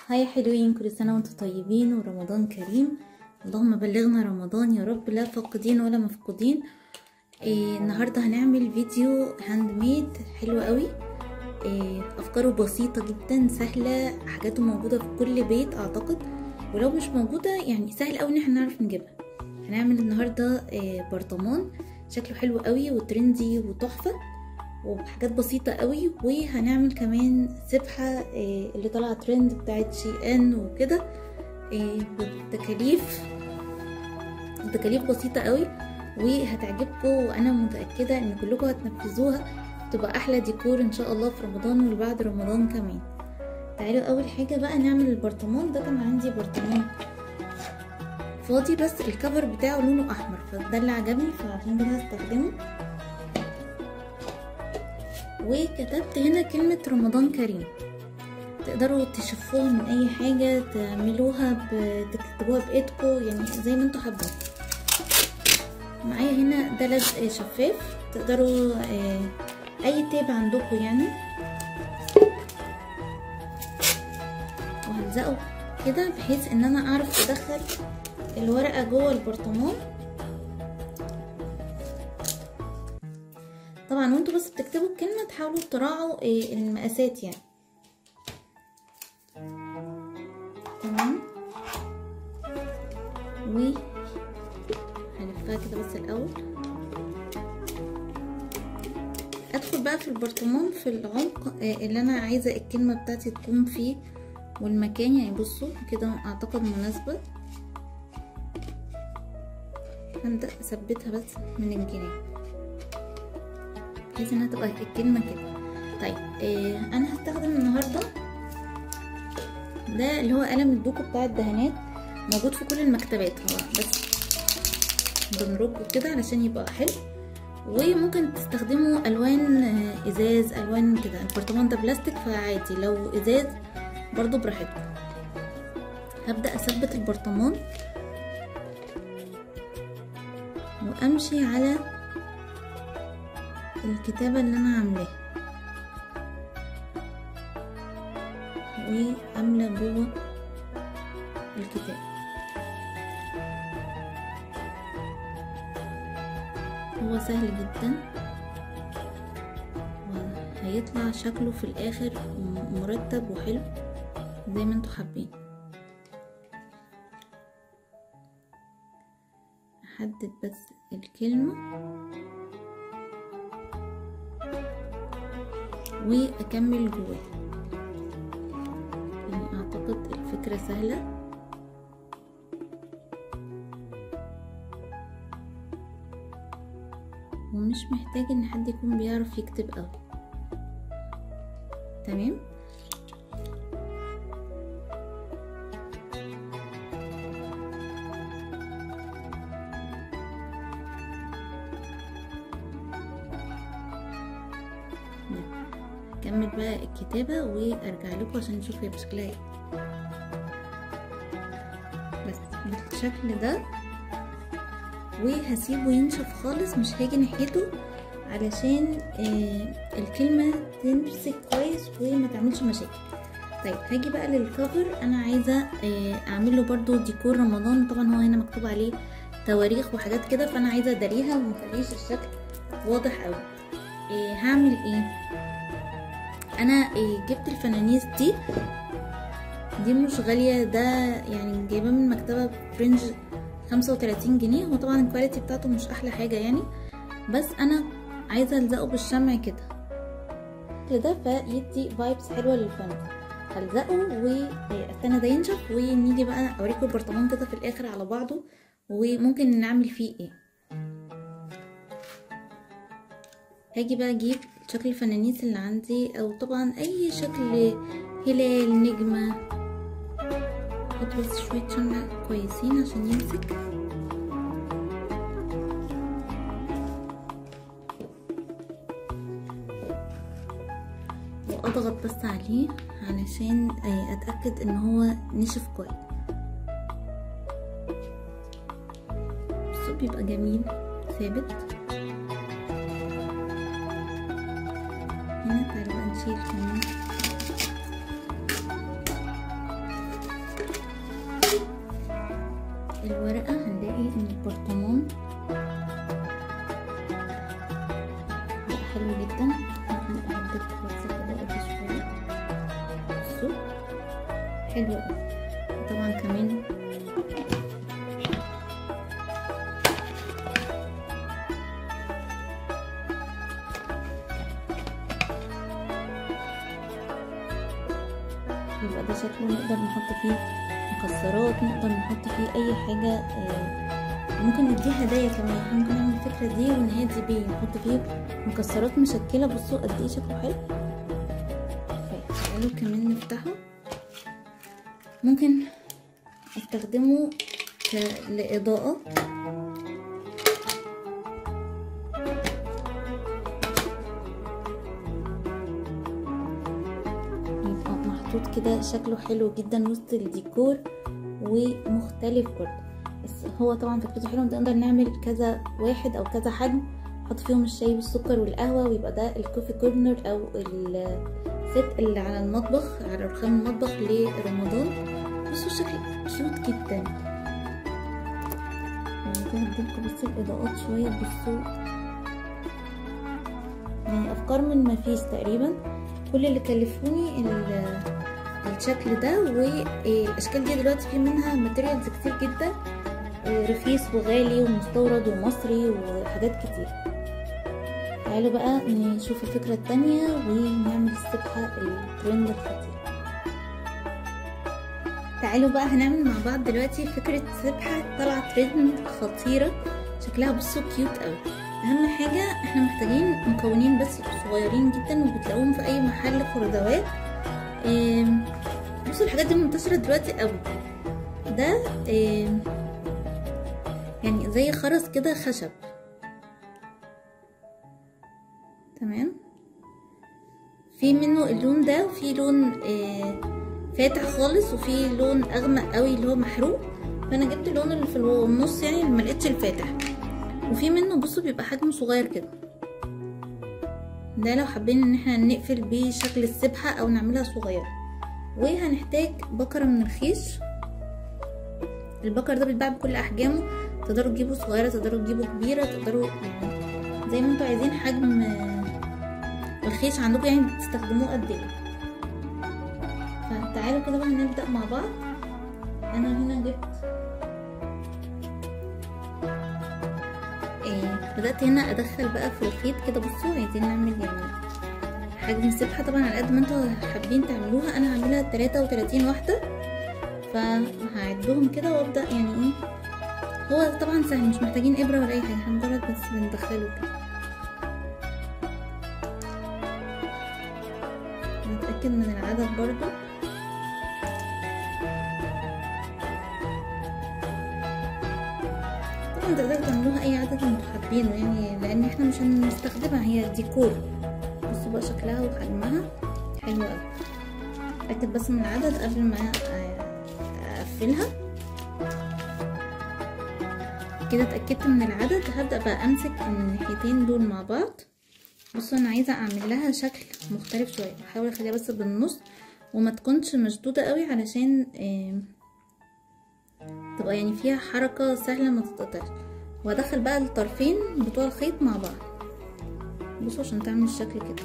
هاي حلوين، كل سنة وانتم طيبين ورمضان كريم. اللهم بلغنا رمضان يا رب، لا فاقدين ولا مفقودين. النهاردة هنعمل فيديو هاند ميد حلو قوي. افكاره بسيطة جدا، سهلة، حاجاته موجودة في كل بيت اعتقد، ولو مش موجودة يعني سهل قوي ان احنا نعرف نجيبها. هنعمل النهاردة برطمان شكله حلو قوي وترندي وتحفة وبحاجات بسيطة قوي، وهنعمل كمان سبحة اللي طالعة ترند بتاعت شي وكده، بتكاليف بسيطة قوي وهتعجبكم، وانا متأكدة ان كلكم هتنفذوها، تبقى احلى ديكور ان شاء الله في رمضان والبعد رمضان كمان. تعالوا اول حاجة بقى نعمل البرطمان ده. كان عندي برطمان فاضي بس الكفر بتاعه لونه احمر، فده اللي عجبني فعشان كده هستخدمه. وكتبت هنا كلمة رمضان كريم، تقدروا تشوفوها من اي حاجة، تعملوها تكتبوها بايدكم يعني زي ما انتوا حابين. معايا هنا ده لزق شفاف، تقدروا اي تيب عندكم يعني، وهلزقه كده بحيث ان انا اعرف ادخل الورقة جوه البرطمان. طبعا وانتوا بس بتكتبوا الكلمة تحاولوا تراعوا المقاسات يعني. تمام، هلفها كده بس الاول. ادخل بقى في البرطمان في العمق اللي انا عايزة الكلمة بتاعتي تكون فيه، والمكان يعني بصوا كده اعتقد مناسبة. هبدأ اثبتها بس من الجناب بحيث انها تبقى الكلمة كده. طيب انا هستخدم النهاردة ده اللي هو قلم الدوكو بتاع الدهانات، موجود في كل المكتبات، هو بس بنرجه كده علشان يبقى حلو. وممكن تستخدموا الوان ازاز، الوان كده. البرطمان ده بلاستيك فعادي، لو ازاز برضو براحتكم. هبدأ اثبت البرطمان وامشي على الكتابة اللي انا عاملاها، واملى جوه الكتاب. هو سهل جدا وهيطلع شكله في الاخر مرتب وحلو زي ما انتوا حابين. احدد بس الكلمة واكمل جواه. يعني اعتقد الفكرة سهلة، ومش محتاج ان حد يكون بيعرف يكتب قوي. تمام، اكمل بقى الكتابة وارجع لكم عشان نشوف هي بشكلها ايه. بس بالشكل ده، وهسيبه ينشف خالص، مش هاجي ناحيته علشان الكلمة تمسك كويس وما تعملش مشاكل. طيب هاجي بقى للكفر. انا عايزة اعمله برضو ديكور رمضان. طبعا هو هنا مكتوب عليه تواريخ وحاجات كده، فانا عايزة اداريها ومخليش الشكل واضح اوي. هعمل ايه؟ انا جبت الفنانيس دي مش غالية، ده يعني جايباه من مكتبة فرنج 35 جنيه. هو طبعا الكواليتي بتاعته مش احلى حاجة يعني، بس انا عايزة الزقه بالشمع كده فيدي فايبس حلوة للفن. هلزقه واستنى ده ينشف، ونيجي بقى اوريكم البرطمان كده في الاخر على بعضه وممكن نعمل فيه ايه. هاجي بقى اجيب شكل الفنانيس اللي عندي، او طبعا اي شكل هلال، نجمة. احط بس شوية شمع كويسين عشان يمسك. واضغط بس عليه علشان اتأكد ان هو نشف كويس. بصوا بيبقى جميل ثابت. هنا تعالوا بقى نشيل كمان الورقة هنلاقي ان البرطمان بقى حلو جدا. ممكن اعدل بس كده ادي شوية. بصوا حلو اوي. طبعا كمان يبقى ده شكله نقدر نحط فيه مكسرات، نقدر نحط فيه اي حاجة. ممكن نديه هدايا كمان. ممكن نعمل الفكرة دي ونهدي بيه، نحط فيه مكسرات مشكلة. بصوا قد ايه شكله حلو. تعالوا كمان نفتحه. ممكن استخدمه لإضاءة. يبقى محطوط كده شكله حلو جدا وسط الديكور ومختلف برضه. بس هو طبعا فكرته حلوه. نقدر نعمل كذا واحد او كذا حجم، نحط فيهم الشاي بالسكر والقهوه، ويبقى ده الكوفي كورنر او الست اللي على المطبخ، على رخام المطبخ لرمضان. بصوا شكل كيوت جدا. هديلكوا بس الاضاءات شويه. بصوا يعني افكار من مفيش تقريبا. كل اللي كلفوني الشكل ده، والاشكال دي دلوقتي في منها ماتيريالز كتير جدا، رخيص وغالي ومستورد ومصري وحاجات كتير. تعالوا بقى نشوف الفكرة التانية ونعمل السبحة الترند الخطير. تعالوا بقى هنعمل مع بعض دلوقتي فكرة سبحة طالعة ترند خطيرة. شكلها بصوا كيوت قوي. اهم حاجة احنا محتاجين مكونين بس صغيرين جدا، وبتلاقوهم في اي محل خردوات. بصوا الحاجات دي منتشرة دلوقتي قوي. ده يعني زي خرز كده خشب. تمام. في منه اللون ده، وفي لون فاتح خالص، وفي لون اغمق قوي اللي هو محروق. فانا جبت اللون اللي في النص يعني اللي ملقتش الفاتح. وفي منه بصوا بيبقى حجمه صغير كده. ده لو حابين ان احنا نقفل بيه شكل السبحة او نعملها صغيرة. وهنحتاج بكرة من الخيش. البكر ده بيتباع بكل احجامه، تقدروا تجيبوا صغيرة، تقدروا تجيبوا كبيرة، تقدروا يعني زي ما انتوا عايزين حجم الخيش عندكم يعني بتستخدموه قد ايه. فتعالوا كده بقى هنبدأ مع بعض. انا هنا جبت بدأت هنا ادخل بقى في الخيط كده. بصوا عايزين نعمل يعني حجم سبحة طبعا على قد ما انتوا حابين تعملوها. انا هعملها 33 واحدة، فهعدهم كده وابدأ يعني ايه. هو طبعا سهل، مش محتاجين ابرة ولا اي حاجة، احنا مجرد بس بندخله كده. نتأكد من العدد برضو. طبعا تقدروا تعملوها اي عدد انتوا حابينه يعني، لان احنا مش هنستخدمها، هي ديكور. بصوا بقى شكلها وحجمها حلو اوي. اتأكد بس من العدد قبل ما اقفلها كده. اتأكدت من العدد. هبدأ بقى امسك الناحيتين دول مع بعض. بصوا انا عايزة اعمل لها شكل مختلف شوية. بحاول اخليها بس بالنص وما تكونش مشدودة قوي، علشان تبقى يعني فيها حركة سهلة ما تتقطعش. وادخل بقى الطرفين بتوع الخيط مع بعض. بصوا عشان تعمل الشكل كده.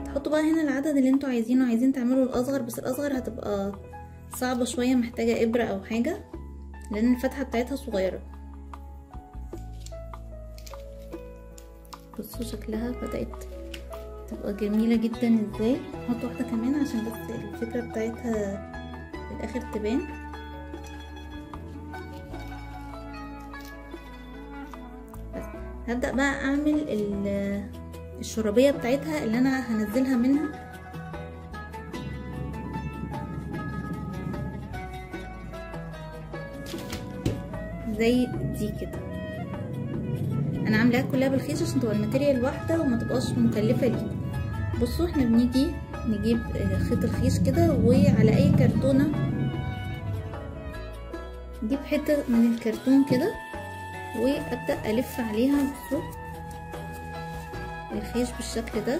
تحطوا بقى هنا العدد اللي انتوا عايزينه. عايزين تعملوا الاصغر، بس الاصغر هتبقى صعبة شوية، محتاجة ابرة او حاجة لان الفتحة بتاعتها صغيرة. بصوا شكلها بدأت تبقى جميلة جدا ازاي. نحط واحدة كمان عشان بس الفكرة بتاعتها في الاخر تبان. بس هبدأ بقى اعمل الشرابية بتاعتها اللي انا هنزلها منها. زي دي كده. انا عاملاها كلها بالخيش عشان تبقى الماتيريال واحده وما تبقاش مكلفه ليكم. بصوا احنا بنيجي نجيب خيط الخيش كده، وعلى اي كرتونه نجيب حته من الكرتون كده وابدا الف عليها. بصوا الخيش بالشكل ده.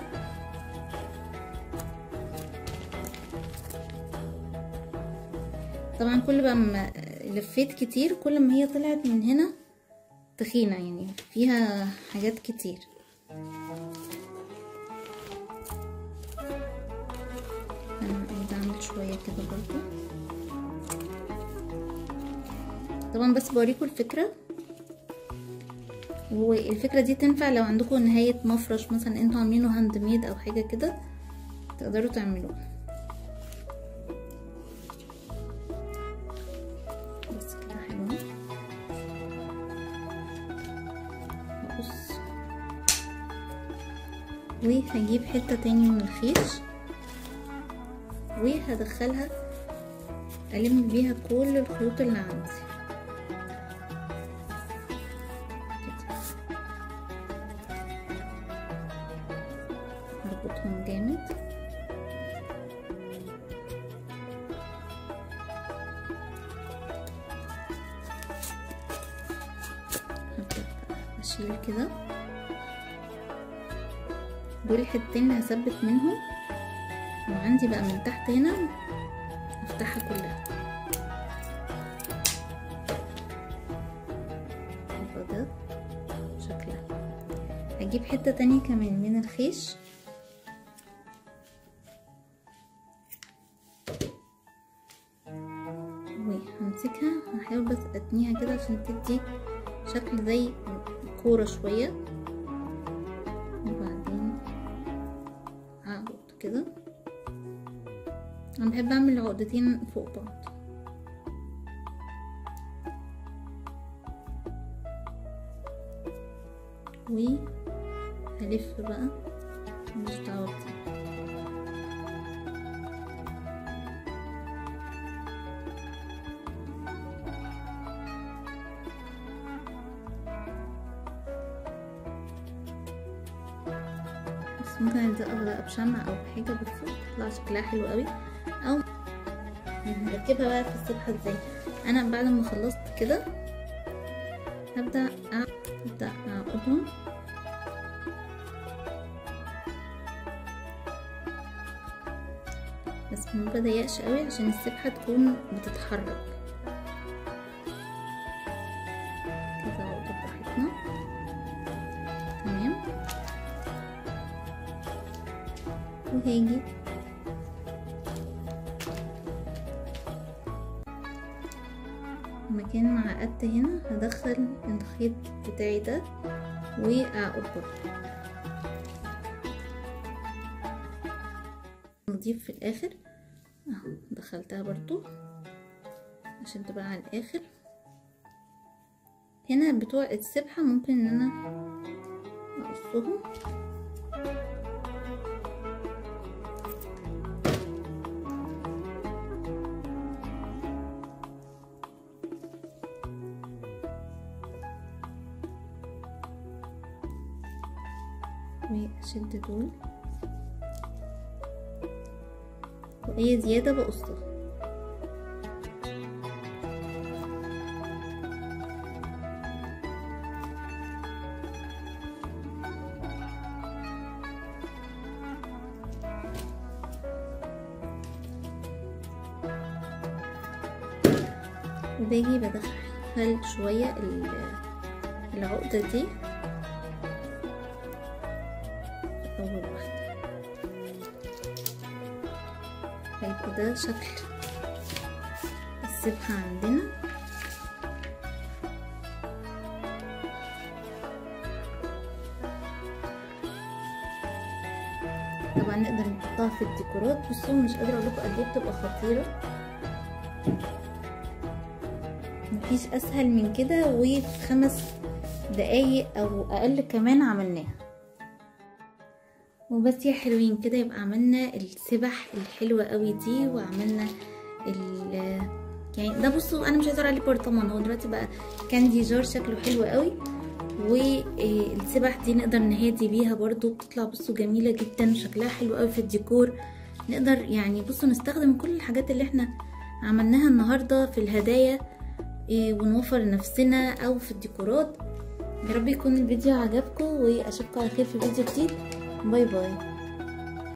طبعا كل بقى ما لفيت كتير كل ما هي طلعت من هنا تخينة، يعني فيها حاجات كتير. انا عايزة اعمل شوية كده برضو. طبعا بس بوريكم الفكرة، والفكرة دي تنفع لو عندكم نهاية مفرش مثلا انتوا عاملينه هاند ميد او حاجة كده تقدروا تعملوه. بس كده حلوة. بص، وهجيب حتة تاني من الخيش وهدخلها ألم بيها كل الخيوط اللي عندي. هربطهم جامد. هبدأ أشيل كده دول الحتتين اللي هثبت منهم، وعندي بقى من تحت هنا افتحها كلها. يبقى ده شكلها. هجيب حتة تانية كمان من الخيش وهمسكها، هحاول بس اتنيها كده عشان تدي شكل زي كورة شوية، وبعدين هعقد كده. انا بحب اعمل عقدتين فوق بعض. وهلف بقى مش دعوة بتاعي. بس ممكن نلزقها بقى بشمع او بحاجة بس تطلع شكلها حلو قوي. او نركبها بقى في السبحة ازاي. انا بعد ما خلصت كده هبدأ اعقدهم. بس ما بضيقش قوي عشان السبحة تكون بتتحرك كده. عقدة براحتنا. تمام. وهاجي مكان ما عقدت هنا هدخل الخيط بتاعي ده واعقد برضه. نضيف في الاخر اهو، دخلتها برضو عشان تبقى على الاخر. هنا بتوع السبحة ممكن ان انا اقصهم واشد دول، واي زيادة بقصها. وباجي بدخل شوية العقدة دي اول واحدة. هيبقى ده شكل السبحة عندنا. طبعا نقدر نحطها في الديكورات. بصوا مش قادرة اقول لكم قد ايه بتبقى خطيرة، مفيش اسهل من كده، وفي 5 دقايق او اقل كمان عملناها. وبس يا حلوين كده يبقى عملنا السبح الحلوة قوي دي، وعملنا يعني ده. بصوا انا مش عايزه اوري عليه برطمان، هو دلوقتي بقى كاندي جار شكله حلو قوي. والسبح دي نقدر نهادي بيها برضو، بتطلع بصوا جميله جدا، شكلها حلو قوي في الديكور. نقدر يعني بصوا نستخدم كل الحاجات اللي احنا عملناها النهارده في الهدايا ونوفر لنفسنا او في الديكورات. يا رب يكون الفيديو عجبكم، واشوفكم على خير في فيديو جديد. باي باي.